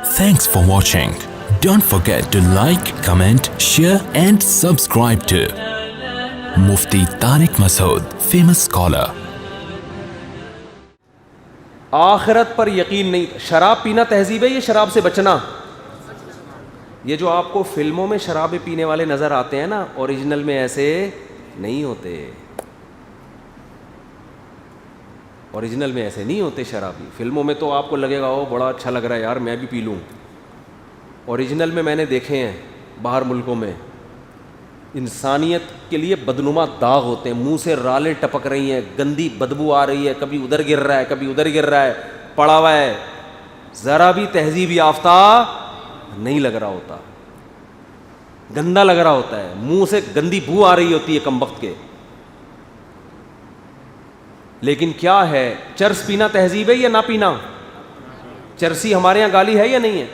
Thanks for watching. Don't forget to like, comment, share and subscribe to Mufti Tariq Masood, famous scholar. آخرت پر یقین نہیں. شراب پینا تہذیب ہے, یہ شراب سے بچنا. یہ جو آپ کو فلموں میں شرابیں پینے والے نظر آتے ہیں نا, اوریجنل میں ایسے نہیں ہوتے. اوریجنل میں ایسے نہیں ہوتے شرابی. فلموں میں تو آپ کو لگے گا وہ بڑا اچھا لگ رہا ہے یار, میں بھی پی لوں. اوریجنل میں نے دیکھے ہیں باہر ملکوں میں, انسانیت کے لیے بدنما داغ ہوتے ہیں, منہ سے رالیں ٹپک رہی ہیں, گندی بدبو آ رہی ہے, کبھی ادھر گر رہا ہے کبھی ادھر گر رہا ہے, پڑا ہوا ہے, ذرا بھی تہذیب یافتہ نہیں لگ رہا ہوتا, گندا لگ رہا ہوتا ہے, منہ سے گندی بو آ رہی ہوتی ہے کم وقت کے. لیکن کیا ہے, چرس پینا تہذیب ہے یا نہ پینا؟ چرسی ہمارے یہاں گالی ہے یا نہیں ہے؟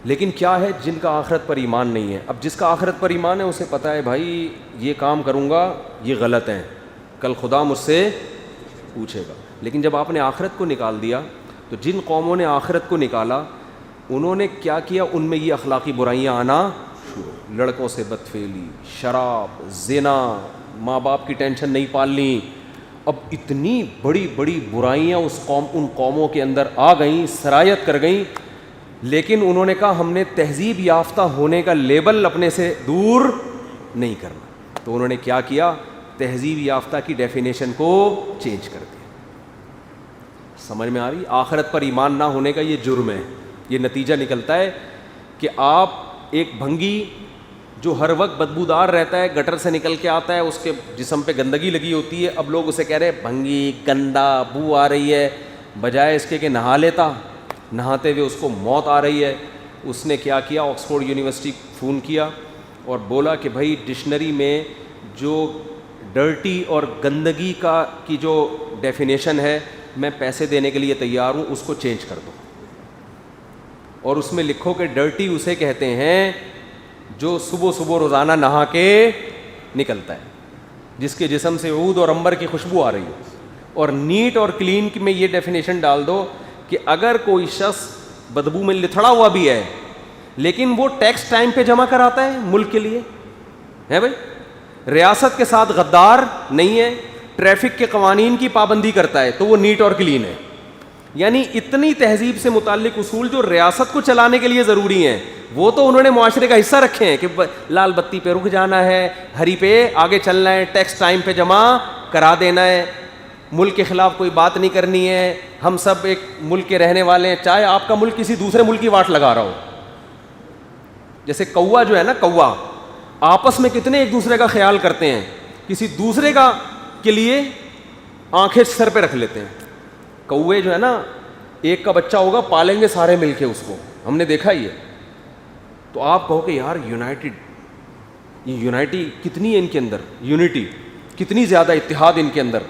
لیکن کیا ہے, جن کا آخرت پر ایمان نہیں ہے. اب جس کا آخرت پر ایمان ہے اسے پتہ ہے بھائی یہ کام کروں گا یہ غلط ہیں, کل خدا مجھ سے پوچھے گا. لیکن جب آپ نے آخرت کو نکال دیا, تو جن قوموں نے آخرت کو نکالا انہوں نے کیا کیا, ان میں یہ اخلاقی برائیاں آنا شروع. لڑکوں سے بدفعلی, شراب, زنا, ماں باپ کی ٹینشن نہیں پالنی. اب اتنی بڑی بڑی برائیاں ان قوموں کے اندر آ گئیں, سرایت کر گئیں. لیکن انہوں نے کہا ہم نے تہذیب یافتہ ہونے کا لیبل اپنے سے دور نہیں کرنا. تو انہوں نے کیا کیا, تہذیب یافتہ کی ڈیفینیشن کو چینج کر دیا. سمجھ میں آ رہی؟ آخرت پر ایمان نہ ہونے کا یہ جرم ہے. یہ نتیجہ نکلتا ہے کہ آپ ایک بھنگی جو ہر وقت بدبودار رہتا ہے, گٹر سے نکل کے آتا ہے, اس کے جسم پہ گندگی لگی ہوتی ہے, اب لوگ اسے کہہ رہے ہیں بھنگی, گندا, بو آ رہی ہے, بجائے اس کے کہ نہا لیتا, نہاتے ہوئے اس کو موت آ رہی ہے. اس نے کیا کیا, آکسفورڈ یونیورسٹی فون کیا اور بولا کہ بھائی ڈکشنری میں جو ڈرٹی اور گندگی کی جو ڈیفینیشن ہے میں پیسے دینے کے لیے تیار ہوں, اس کو چینج کر دو. اور اس میں لکھو کہ ڈرٹی اسے کہتے ہیں جو صبح صبح روزانہ نہا کے نکلتا ہے, جس کے جسم سے عود اور عنبر کی خوشبو آ رہی ہو. اور نیٹ اور کلین میں یہ ڈیفینیشن ڈال دو کہ اگر کوئی شخص بدبو میں لتھڑا ہوا بھی ہے لیکن وہ ٹیکس ٹائم پہ جمع کراتا ہے ملک کے لیے, ہے بھائی, ریاست کے ساتھ غدار نہیں ہے, ٹریفک کے قوانین کی پابندی کرتا ہے, تو وہ نیٹ اور کلین ہے. یعنی اتنی تہذیب سے متعلق اصول جو ریاست کو چلانے کے لیے ضروری ہیں, وہ تو انہوں نے معاشرے کا حصہ رکھے ہیں کہ لال بتی پہ رک جانا ہے, ہری پہ آگے چلنا ہے, ٹیکس ٹائم پہ جمع کرا دینا ہے, ملک کے خلاف کوئی بات نہیں کرنی ہے, ہم سب ایک ملک کے رہنے والے ہیں, چاہے آپ کا ملک کسی دوسرے ملک کی واٹ لگا رہا ہو. جیسے کوا جو ہے نا, کوا آپس میں کتنے ایک دوسرے کا خیال کرتے ہیں, کسی دوسرے کا کے لیے آنکھیں سر پہ رکھ لیتے ہیں. کوے جو ہے نا, ایک کا بچہ ہوگا پالیں گے سارے مل کے اس کو, ہم نے دیکھا ہی ہے. تو آپ کہو کہ یار یونائٹی کتنی ہے ان کے اندر, یونٹی کتنی زیادہ, اتحاد ان کے اندر,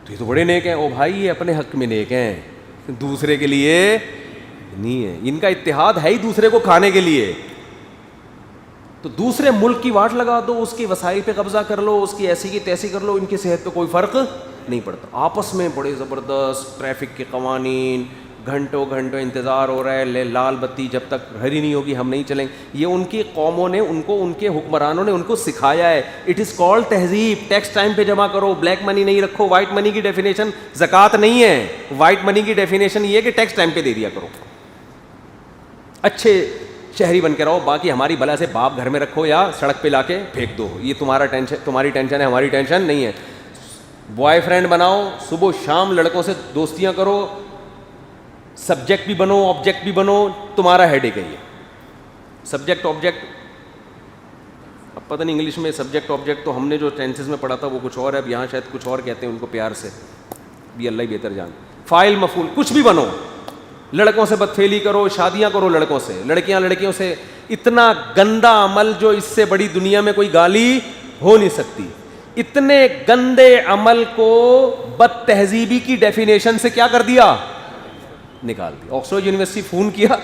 تو یہ تو بڑے نیک ہیں. او بھائی یہ اپنے حق میں نیک ہیں, دوسرے کے لیے نہیں ہے. ان کا اتحاد ہے ہی دوسرے کو کھانے کے لیے. تو دوسرے ملک کی واٹ لگا دو, اس کی وسائل پہ قبضہ کر لو, اس کی ایسی کی تیسی کر لو, ان کی صحت پہ کوئی فرق نہیں پڑتا. آپس میں بڑے زبردست ٹریفک کے قوانین, گھنٹوں گھنٹوں انتظار ہو رہا ہے, لال بتی جب تک ہری نہیں ہوگی ہم نہیں چلیں. یہ ان کی قوموں نے ان کے حکمرانوں نے ان کو سکھایا ہے. اٹ از کالڈ تہذیب. ٹیکس ٹائم پہ جمع کرو, بلیک منی نہیں رکھو. وائٹ منی کی ڈیفینیشن زکوٰۃ نہیں ہے, وائٹ منی کی ڈیفینیشن یہ ہے کہ ٹیکس ٹائم پہ دے دیا کرو, اچھے شہری بن کے رہو. باقی ہماری بلا سے باپ گھر میں رکھو یا سڑک پہ لا کے پھینک دو, یہ تمہاری ٹینشن ہے, ہماری ٹینشن نہیں ہے. بوائے فرینڈ بناؤ, صبح شام لڑکوں سے دوستیاں کرو, سبجیکٹ بھی بنو آبجیکٹ بھی بنو, تمہارا ہیڈ ایک ہے یہ سبجیکٹ آبجیکٹ. اب پتہ نہیں انگلش میں سبجیکٹ آبجیکٹ تو ہم نے جو ٹینسز میں پڑھا تھا وہ کچھ اور ہے, اب یہاں شاید کچھ اور کہتے ہیں ان کو پیار سے, بھی اللہ ہی بہتر جان. فاعل مفعول کچھ بھی بنو, لڑکوں سے بدفعلی کرو, شادیاں کرو لڑکوں سے, لڑکیاں لڑکیوں سے. اتنا گندا عمل جو اس سے بڑی دنیا میں کوئی گالی ہو نہیں سکتی. اتنے گندے عمل کو بد تہذیبی کی ڈیفینیشن سے کیا کر دیا, نکال دیا. آکسفورڈ یونیورسٹی فون کیا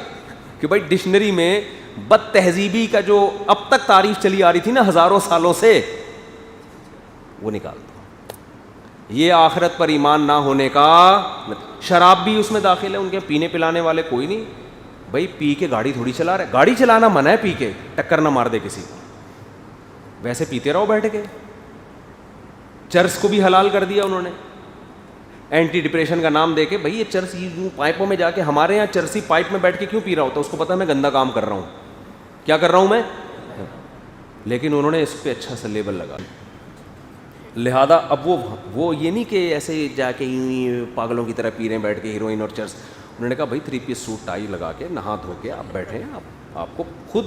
کہ بھائی ڈکشنری میں بد تہذیبی کا جو اب تک تعریف چلی آ رہی تھی نا ہزاروں سالوں سے, وہ نکال دو. یہ آخرت پر ایمان نہ ہونے کا. شراب بھی اس میں داخل ہے, ان کے پینے پلانے والے کوئی نہیں. بھائی پی کے گاڑی تھوڑی چلا رہے, گاڑی چلانا منع ہے, پی کے ٹکر نہ مار دے کسی کو, ویسے پیتے رہو بیٹھ کے. چرس کو بھی حلال کر دیا انہوں نے اینٹی ڈپریشن کا نام دے کے. بھائی یہ چرس یوں پائپوں میں جا کے, ہمارے یہاں چرسی پائپ میں بیٹھ کے کیوں پی رہا ہوتا ہے, اس کو پتا ہے میں گندا کام کر رہا ہوں. کیا کر رہا ہوں میں, لیکن انہوں نے اس پہ اچھا سا لیبل لگا. لہذا اب وہ یہ نہیں کہ ایسے جا کے یوں پاگلوں کی طرح پی رہے ہیں بیٹھ کے ہیروئن اور چرس. انہوں نے کہا بھائی 3 پیس سوٹ ٹائی لگا کے نہا دھو کے آپ بیٹھے ہیں, آپ کو خود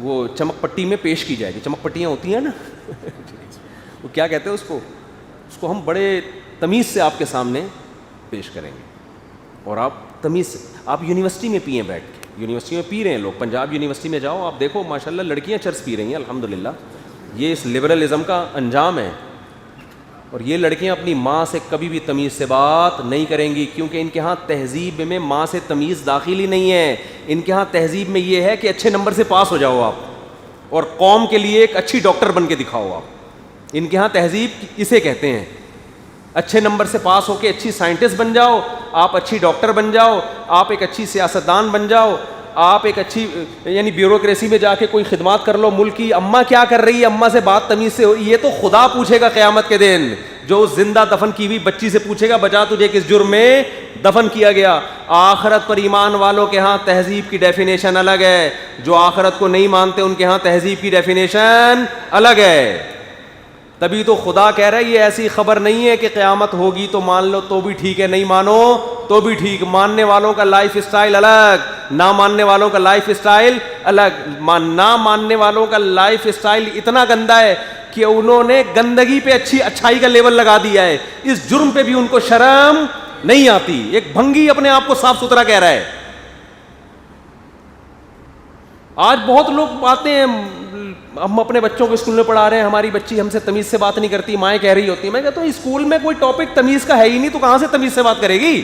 وہ چمک پٹی میں پیش کی جائے گی. چمک پٹیاں ہوتی ہیں نا وہ کیا کہتے ہیں اس کو ہم بڑے تمیز سے آپ کے سامنے پیش کریں گے, اور آپ تمیز سے, آپ یونیورسٹی میں پئیں بیٹھ کے, یونیورسٹی میں پی رہے ہیں لوگ. پنجاب یونیورسٹی میں جاؤ آپ دیکھو ماشاءاللہ لڑکیاں چرس پی رہی ہیں الحمدللہ. یہ اس لبرلزم کا انجام ہے. اور یہ لڑکیاں اپنی ماں سے کبھی بھی تمیز سے بات نہیں کریں گی, کیونکہ ان کے ہاں تہذیب میں ماں سے تمیز داخل ہی نہیں ہے. ان کے ہاں تہذیب میں یہ ہے کہ اچھے نمبر سے پاس ہو جاؤ آپ اور قوم کے لیے ایک اچھی ڈاکٹر بن کے دکھاؤ آپ. ان کے ہاں تہذیب اسے کہتے ہیں, اچھے نمبر سے پاس ہو کے اچھی سائنٹسٹ بن جاؤ, آپ اچھی ڈاکٹر بن جاؤ, آپ ایک اچھی سیاستدان بن جاؤ, آپ ایک اچھی یعنی بیوروکریسی میں جا کے کوئی خدمات کر لو ملک کی. اماں کیا کر رہی ہے, اماں سے بات تمیز سے ہو, یہ تو خدا پوچھے گا قیامت کے دن. جو زندہ دفن کی ہوئی بچی سے پوچھے گا بچا تجھے کس جرم میں دفن کیا گیا. آخرت پر ایمان والوں کے ہاں تہذیب کی ڈیفینیشن الگ ہے, جو آخرت کو نہیں مانتے ان کے ہاں تہذیب کی ڈیفینیشن الگ ہے. تبھی تو خدا کہہ رہا ہے یہ ایسی خبر نہیں ہے کہ قیامت ہوگی تو مان لو تو بھی ٹھیک ہے, نہیں مانو تو بھی ٹھیک. ماننے والوں کا لائف اسٹائل الگ, نہ ماننے والوں کا لائف اسٹائل الگ. نہ ماننے والوں کا لائف اسٹائل اتنا گندا ہے کہ انہوں نے گندگی پہ اچھائی کا لیبل لگا دیا ہے. اس جرم پہ بھی ان کو شرم نہیں آتی. ایک بھنگی اپنے آپ کو صاف ستھرا کہہ رہا ہے. آج بہت لوگ آتے ہیں, ہم اپنے بچوں کو اسکول میں پڑھا رہے ہیں, ہماری بچی ہم سے تمیز سے بات نہیں کرتی, مائیں کہہ رہی ہوتی ہیں. میں کہتا ہوں اسکول میں کوئی ٹاپک تمیز کا ہے ہی نہیں, تو کہاں سے تمیز سے بات کرے گی.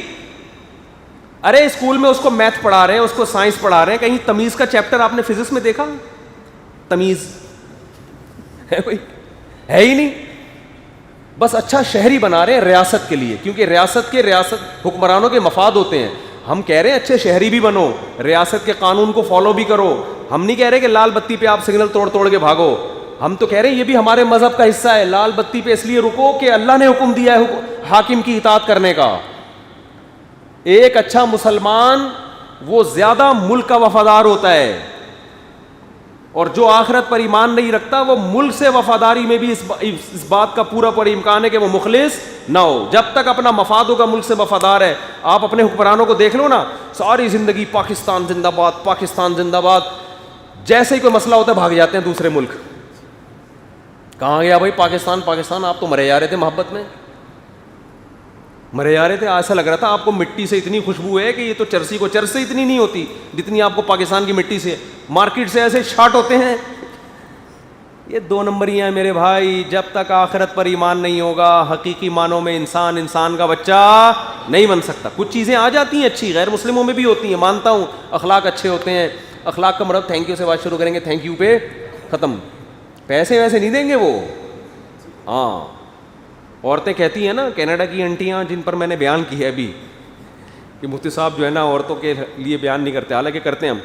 ارے اسکول میں اس کو میتھ پڑھا رہے ہیں, اس کو سائنس پڑھا رہے ہیں, کہیں تمیز کا چیپٹر آپ نے فزکس میں دیکھا؟ تمیز ہے کوئی, ہے ہی نہیں. بس اچھا شہری بنا رہے ہیں ریاست کے لیے, کیونکہ ریاست حکمرانوں کے مفاد ہوتے ہیں. ہم کہہ رہے ہیں اچھے شہری بھی بنو, ریاست کے قانون کو فالو بھی کرو. ہم نہیں کہہ رہے کہ لال بتی پہ آپ سگنل توڑ کے بھاگو. ہم تو کہہ رہے ہیں یہ بھی ہمارے مذہب کا حصہ ہے. لال بتی پہ اس لیے رکو کہ اللہ نے حکم دیا ہے حاکم کی اطاعت کرنے کا. ایک اچھا مسلمان وہ زیادہ ملک کا وفادار ہوتا ہے, اور جو آخرت پر ایمان نہیں رکھتا وہ ملک سے وفاداری میں بھی اس بات کا پورا امکان ہے کہ وہ مخلص نہ ہو. جب تک اپنا مفاد ہوگا ملک سے وفادار ہے. آپ اپنے حکمرانوں کو دیکھ لو نا, ساری زندگی پاکستان زندہ باد, پاکستان زندہ باد. جیسے ہی کوئی مسئلہ ہوتا ہے بھاگ جاتے ہیں دوسرے ملک. کہاں گیا بھائی پاکستان, پاکستان, آپ تو مرے جا رہے تھے محبت میں, مرے جا رہے تھے. ایسا لگ رہا تھا آپ کو مٹی سے اتنی خوشبو ہے کہ یہ تو چرسی کو چرس سے اتنی نہیں ہوتی جتنی آپ کو پاکستان کی مٹی سے. مارکیٹ سے ایسے شارٹ ہوتے ہیں. یہ 2 نمبریاں ہیں میرے بھائی. جب تک آخرت پر ایمان نہیں ہوگا حقیقی معنوں میں انسان کا بچہ نہیں بن سکتا. کچھ چیزیں آ جاتی ہیں اچھی, غیر مسلموں میں بھی ہوتی ہیں, مانتا ہوں. اخلاق اچھے ہوتے ہیں. اخلاق کا مرب تھینک یو سے بات شروع کریں گے, تھینک یو پہ ختم. پیسے ویسے نہیں دیں گے وہ. ہاں, عورتیں کہتی ہیں نا, کینیڈا کی انٹیاں جن پر میں نے بیان کی ہے ابھی کہ مفتی صاحب جو ہے نا عورتوں کے لیے بیان نہیں کرتے, حالانکہ کرتے ہیں ہم.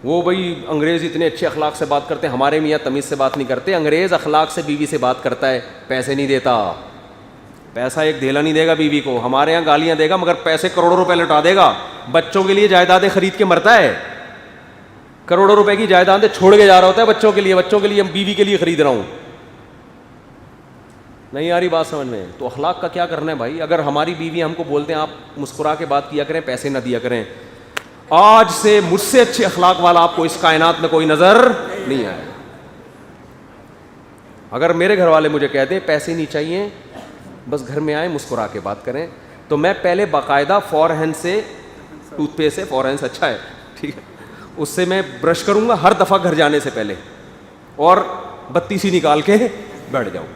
وہ بھائی انگریز اتنے اچھے اخلاق سے بات کرتے ہیں, ہمارے میاں تمیز سے بات نہیں کرتے. انگریز اخلاق سے بیوی سے بات کرتا ہے, پیسے نہیں دیتا. پیسہ ایک دھیلا نہیں دے گا بیوی کو. ہمارے یہاں گالیاں دے گا مگر پیسے کروڑوں روپے لوٹا دے گا. بچوں کے لیے جائیدادیں خرید کے مرتا ہے, کروڑوں روپے کی جائیدادیں چھوڑ کے جا رہا ہوتا ہے بچوں کے لیے بیوی کے لیے خرید رہا ہوں. نہیں آ رہی بات سمجھ میں؟ تو اخلاق کا کیا کرنا ہے بھائی. اگر ہماری بیوی ہم کو بولتے ہیں آپ مسکرا کے بات کیا کریں, پیسے نہ دیا کریں, آج سے مجھ سے اچھے اخلاق والا آپ کو اس کائنات میں کوئی نظر نہیں آئے. اگر میرے گھر والے مجھے کہہ دیں پیسے نہیں چاہیے, بس گھر میں آئیں مسکرا کے بات کریں, تو میں پہلے باقاعدہ فورہینڈ سے, ٹوتھ پیسٹ سے, فورہینڈ سے اچھا ہے ٹھیک ہے, اس سے میں برش کروں گا ہر دفعہ گھر جانے سے پہلے, اور 32 نکال کے بیٹھ جاؤں.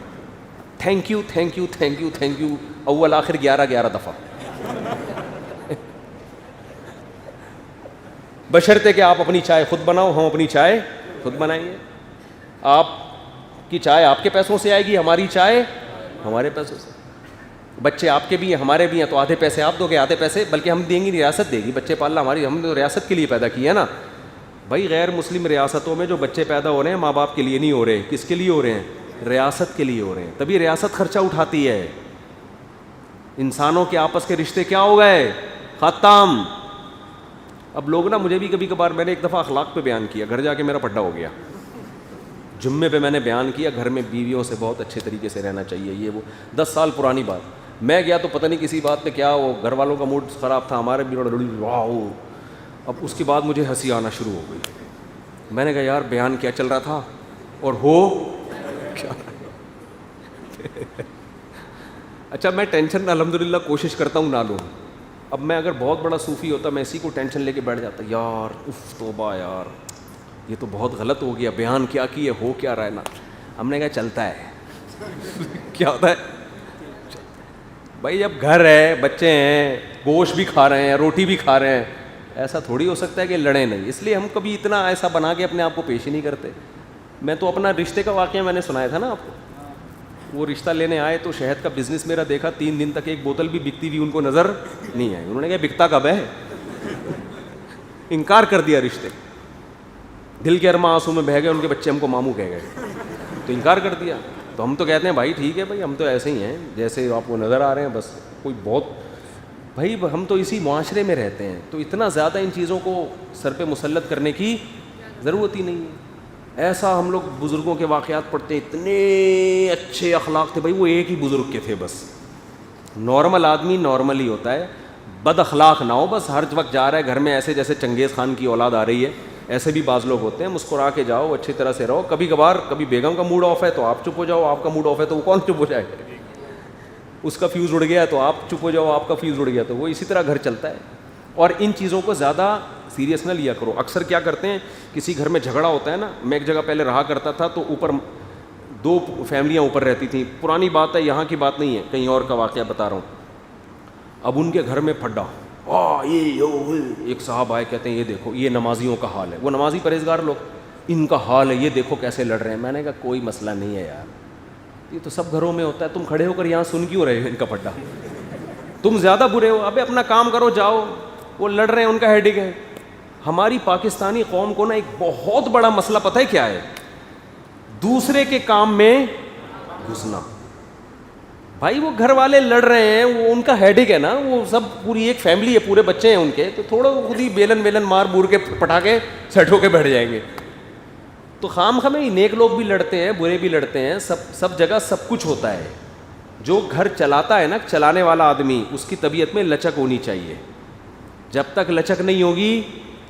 Thank you thank you thank you thank you, اول آخر 11 دفعہ, بشرطے کہ آپ اپنی چائے خود بناؤ, ہم اپنی چائے خود بنائیں گے. آپ کی چائے آپ کے پیسوں سے آئے گی, ہماری چائے ہمارے پیسوں سے. بچے آپ کے بھی ہیں, ہمارے بھی ہیں, تو آدھے پیسے آپ دو گے, آدھے پیسے بلکہ ہم دیں گے, ریاست دے گی. بچے پالنا ہماری, ہم نے ریاست کے لیے پیدا کیے ہیں نا بھائی. غیر مسلم ریاستوں میں جو بچے پیدا ہو رہے ہیں ماں باپ کے لیے نہیں ہو رہے, کس کے لیے ہو رہے ہیں؟ ریاست کے لیے ہو رہے ہیں. تبھی ریاست خرچہ اٹھاتی ہے. انسانوں کے آپس کے رشتے کیا ہو گئے؟ ختم. اب لوگ نا, مجھے بھی کبھی کبھار, میں نے ایک دفعہ اخلاق پہ بیان کیا, گھر جا کے میرا پڈا ہو گیا. جمعے پہ میں نے بیان کیا گھر میں بیویوں سے بہت اچھے طریقے سے رہنا چاہیے, یہ وہ 10 سال پرانی بات. میں گیا تو پتہ نہیں کسی بات پہ کیا, وہ گھر والوں کا موڈ خراب تھا, ہمارے بھی واو. اب اس کے بعد مجھے ہنسی آنا شروع ہو گئی. میں نے کہا یار بیان کیا چل رہا تھا اور ہو کیا. اچھا میں ٹینشن الحمدللہ کوشش کرتا ہوں نہ لوں. اب میں اگر بہت بڑا صوفی ہوتا میں اسی کو ٹینشن لے کے بیٹھ جاتا, یار اف توبہ یار یہ تو بہت غلط ہو گیا, بیان کیا کہ یہ ہو کیا رہا ہے نا. ہم نے کہا چلتا ہے. کیا ہوتا ہے بھائی, اب گھر ہے, بچے ہیں, گوشت بھی کھا رہے ہیں, روٹی بھی کھا رہے ہیں, ایسا تھوڑی ہو سکتا ہے کہ لڑیں نہیں. اس لیے ہم کبھی اتنا ایسا بنا کے اپنے آپ کو پیش ہی نہیں کرتے. میں تو اپنا رشتے کا واقعہ میں نے سنایا تھا نا آپ کو. وہ رشتہ لینے آئے تو شہد کا بزنس میرا دیکھا, 3 دن تک ایک بوتل بھی بکتی ہوئی ان کو نظر نہیں آئی. انہوں نے کہا بکتا کب ہے, انکار کر دیا رشتے. دل کے ارماں آنسو میں بہہ گئے, ان کے بچے ہم کو ماموں کہہ گئے, تو انکار کر دیا. تو ہم تو کہتے ہیں بھائی ٹھیک ہے بھائی, ہم تو ایسے ہی ہیں جیسے آپ کو نظر آ رہے ہیں, بس کوئی بہت بھائی ہم تو اسی معاشرے میں رہتے ہیں, تو اتنا زیادہ ان چیزوں کو سر پہ مسلط کرنے کی ضرورت ہی نہیں ہے. ایسا ہم لوگ بزرگوں کے واقعات پڑھتے ہیں, اتنے اچھے اخلاق تھے بھائی, وہ ایک ہی بزرگ کے تھے بس. نارمل آدمی نارمل ہی ہوتا ہے, بد اخلاق نہ ہو بس, ہر وقت جا رہا ہے گھر میں ایسے جیسے چنگیز خان کی اولاد آ رہی ہے, ایسے بھی بعض لوگ ہوتے ہیں. مسکرا کے جاؤ, اچھی طرح سے رہو. کبھی کبھار کبھی بیگم کا موڈ آف ہے تو آپ چپ ہو جاؤ, آپ کا موڈ آف ہے تو وہ کون چپ ہو جائے گا؟ اس کا فیوز اڑ گیا تو آپ چپ ہو جاؤ, آپ کا فیوز اڑ گیا تو وہ, اسی طرح گھر چلتا ہے. اور ان چیزوں کو زیادہ سیریس نہ لیا کرو. اکثر کیا کرتے ہیں, کسی گھر میں جھگڑا ہوتا ہے نا, میں ایک جگہ پہلے رہا کرتا تھا تو اوپر 2 فیملیاں اوپر رہتی تھیں, پرانی بات ہے, یہاں کی بات نہیں ہے, کہیں اور کا واقعہ بتا رہا ہوں. اب ان کے گھر میں پھڈا, ایک صاحب آئے, کہتے ہیں یہ دیکھو یہ نمازیوں کا حال ہے. وہ نمازی پرہیزگار لوگ, ان کا حال ہے, یہ دیکھو کیسے لڑ رہے ہیں. میں نے کہا کوئی مسئلہ نہیں ہے یار, یہ تو سب گھروں میں ہوتا ہے, تم کھڑے ہو کر یہاں سن کیوں رہے ہو ان کا پھڈا؟ تم زیادہ برے ہو. ابے اپنا کام کرو, جاؤ, وہ لڑ رہے ہیں, ان کا ہیڈک ہے. ہماری پاکستانی قوم کو نا ایک بہت بڑا مسئلہ پتہ ہے کیا ہے؟ دوسرے کے کام میں گھسنا. بھائی وہ گھر والے لڑ رہے ہیں, وہ ان کا ہیڈک ہے نا, وہ سب پوری ایک فیملی ہے, پورے بچے ہیں ان کے, تو تھوڑا خود ہی بیلن مار بور کے پٹا کے سیٹ ہو کے بیٹھ جائیں گے. تو خام خامے نیک لوگ بھی لڑتے ہیں, برے بھی لڑتے ہیں, سب جگہ سب کچھ ہوتا ہے. جو گھر چلاتا ہے نا, چلانے والا آدمی, اس کی طبیعت میں لچک ہونی چاہیے. جب تک لچک نہیں ہوگی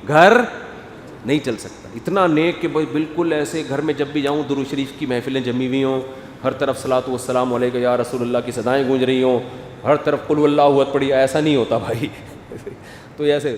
گھر نہیں چل سکتا. اتنا نیک کہ بھائی بالکل ایسے گھر میں جب بھی جاؤں درود شریف کی محفلیں جمی ہوئی ہوں, ہر طرف صلاۃ والسلام علیک یا رسول اللہ کی صدائیں گونج رہی ہوں, ہر طرف قل ہو اللہ احد پڑھی, ایسا نہیں ہوتا بھائی. تو ایسے